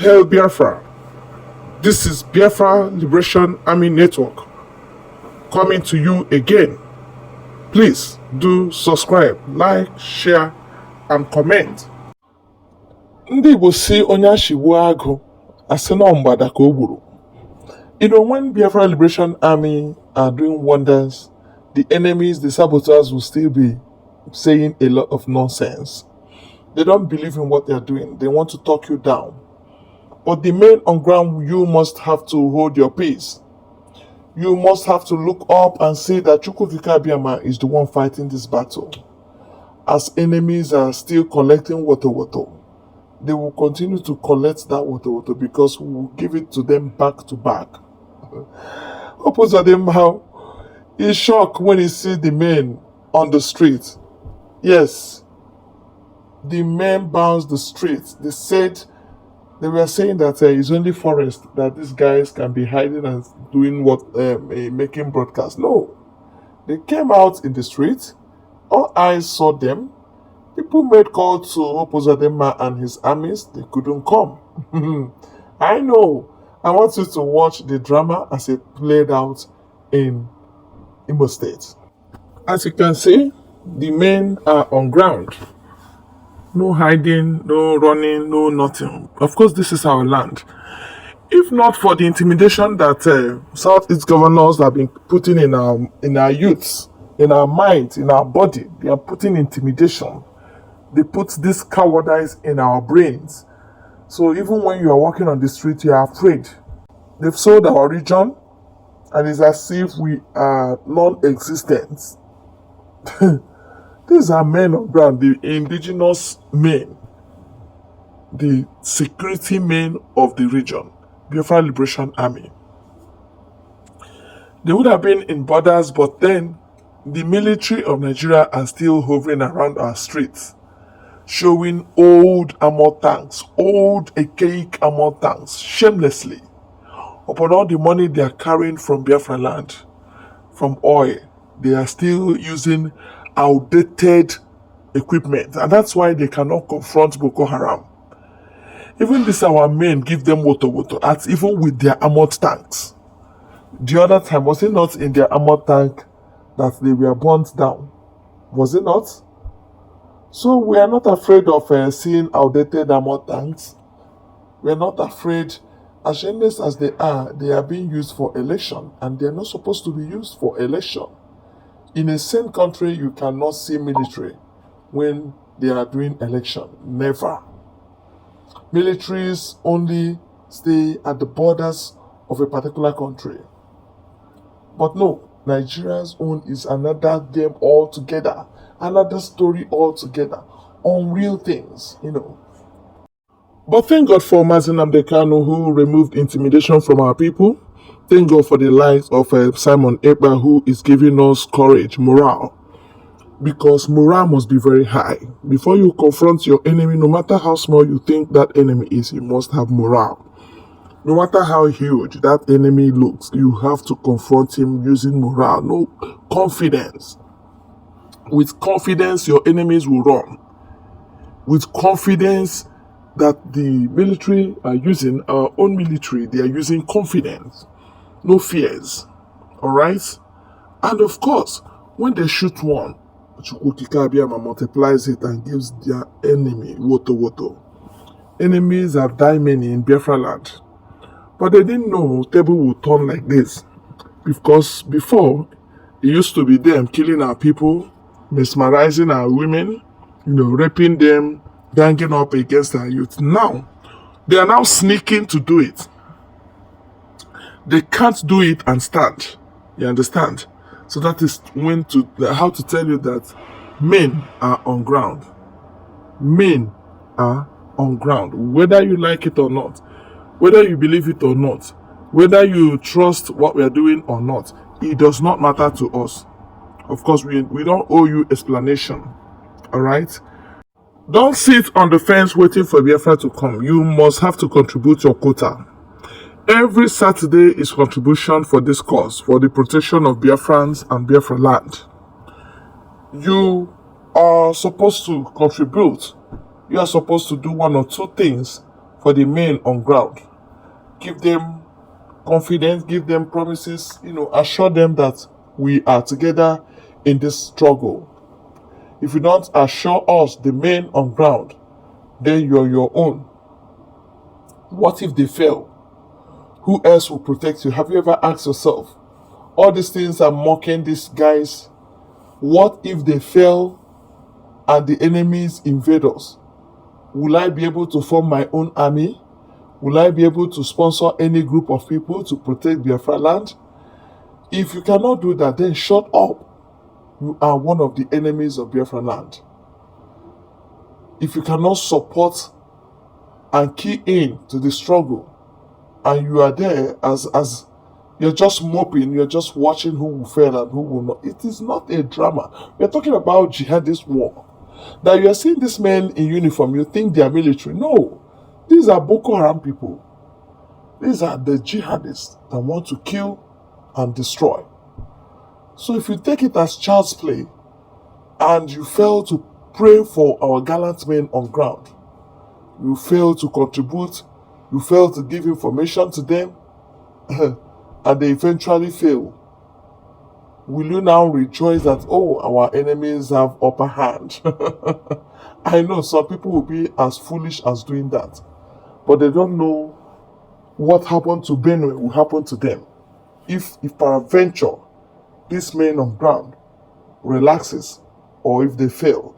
hail Biafra. This is Biafra Liberation Army Network coming to you again. Please do subscribe, like, share, and comment. Ndị Igbo si onye ashigbuo agụ asị na mgbada ka o gburu. When Biafra Liberation Army are doing wonders, the enemies, the saboteurs will still be saying a lot of nonsense. They don't believe in what they are doing. They want to talk you down. But the men on ground, you must have to hold your peace. You must have to look up and see that Chukwuka Abiyama is the one fighting this battle. As enemies are still collecting Wotowoto, they will continue to collect that Wotowoto because we will give it to them back to back. Uzodinma is shocked when he sees the men on the street. Yes, the men bounce the streets. They were saying that it's only forest that these guys can be hiding and doing making broadcasts. No, they came out in the street. All eyes saw them. People made calls to Uzodinma and his armies. They couldn't come. I know. I want you to watch the drama as it played out in Imo State. As you can see, the men are on ground. No hiding, no running, no nothing. Of course, this is our land. If not for the intimidation that Southeast governors have been putting in our youths, in our minds, in our body, they are putting intimidation. They put this cowardice in our brains. So even when you are walking on the street, you are afraid. They've sold our region, and it's as if we are non-existent. These are men on ground, the indigenous men, the security men of the region, Biafra Liberation Army. They would have been in borders, but then the military of Nigeria are still hovering around our streets, showing old armored tanks, old archaic armored tanks, shamelessly, upon all the money they are carrying from Biafra land, from oil. They are still using outdated equipment, and that's why they cannot confront Boko Haram. Even this our men give them Wotowoto, even with their armored tanks. The other time, was it not in their armored tank that they were burnt down? Was it not? So we are not afraid of seeing outdated armored tanks. We are not afraid. As shameless as they are being used for election, and they are not supposed to be used for election. In a sane country, you cannot see military when they are doing election. Never. Militaries only stay at the borders of a particular country. But no, Nigeria's own is another game altogether, another story altogether, unreal things, But thank God for Mazi Nnamdi Kanu, who removed intimidation from our people. Thank God for the life of Simon Ekpa, who is giving us courage, morale. Because morale must be very high. Before you confront your enemy, no matter how small you think that enemy is, you must have morale. No matter how huge that enemy looks, you have to confront him using morale. No, confidence. With confidence, your enemies will run. With confidence that the military are using, our own military, they are using confidence. No fears. Alright? And of course, when they shoot one, Chukwuka Abiyama multiplies it and gives their enemy Wotowoto. Enemies have died many in Biafra land. But they didn't know table would turn like this. Because before, it used to be them killing our people, mesmerizing our women, raping them, ganging up against our youth. Now, they are now sneaking to do it. They can't do it and stand. You understand? So that is how to tell you that men are on ground. Men are on ground. Whether you like it or not, whether you believe it or not, whether you trust what we are doing or not, it does not matter to us. Of course, we don't owe you explanation. Alright? Don't sit on the fence waiting for Biafra to come. You must have to contribute your quota. Every Saturday is contribution for this cause, for the protection of Biafrans and Biafra land. You are supposed to contribute. You are supposed to do one or two things for the men on ground. Give them confidence, give them promises, assure them that we are together in this struggle. If you don't assure us, the men on ground, then you're your own. What if they fail? Who else will protect you? Have you ever asked yourself? All these things are mocking these guys. What if they fail and the enemies invade us? Will I be able to form my own army? Will I be able to sponsor any group of people to protect Biafra land? If you cannot do that, then shut up. You are one of the enemies of Biafra land. If you cannot support and key in to the struggle, and you are there as you're just moping, you're just watching who will fail and who will not. It is not a drama. We're talking about jihadist war. That you are seeing these men in uniform, you think they are military. No, these are Boko Haram people. These are the jihadists that want to kill and destroy. So if you take it as child's play and you fail to pray for our gallant men on ground, you fail to contribute, you fail to give information to them, and they eventually fail, will you now rejoice that, oh, our enemies have upper hand? I know some people will be as foolish as doing that, but they don't know what happened to Benue will happen to them. If peradventure these men on ground relaxes, or if they fail.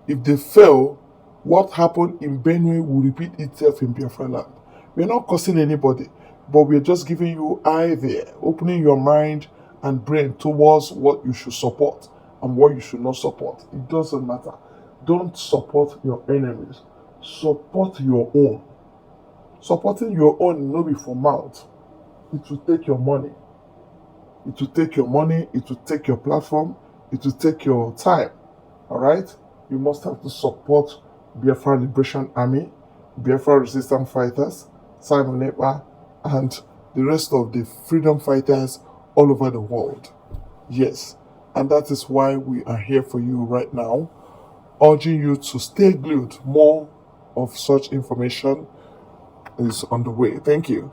If they fail, what happened in Benue will repeat itself in Biafra land. We're not cursing anybody, but we're just giving you eye there, opening your mind and brain towards what you should support and what you should not support. It doesn't matter. Don't support your enemies. Support your own. Supporting your own will not be for mouth. It will take your money. It will take your money. It will take your platform. It will take your time. All right? You must have to support Biafra Liberation Army, Biafra Resistance Fighters, Simon Ekpa, and the rest of the freedom fighters all over the world. Yes, and that is why we are here for you right now, urging you to stay glued. More of such information is on the way. Thank you.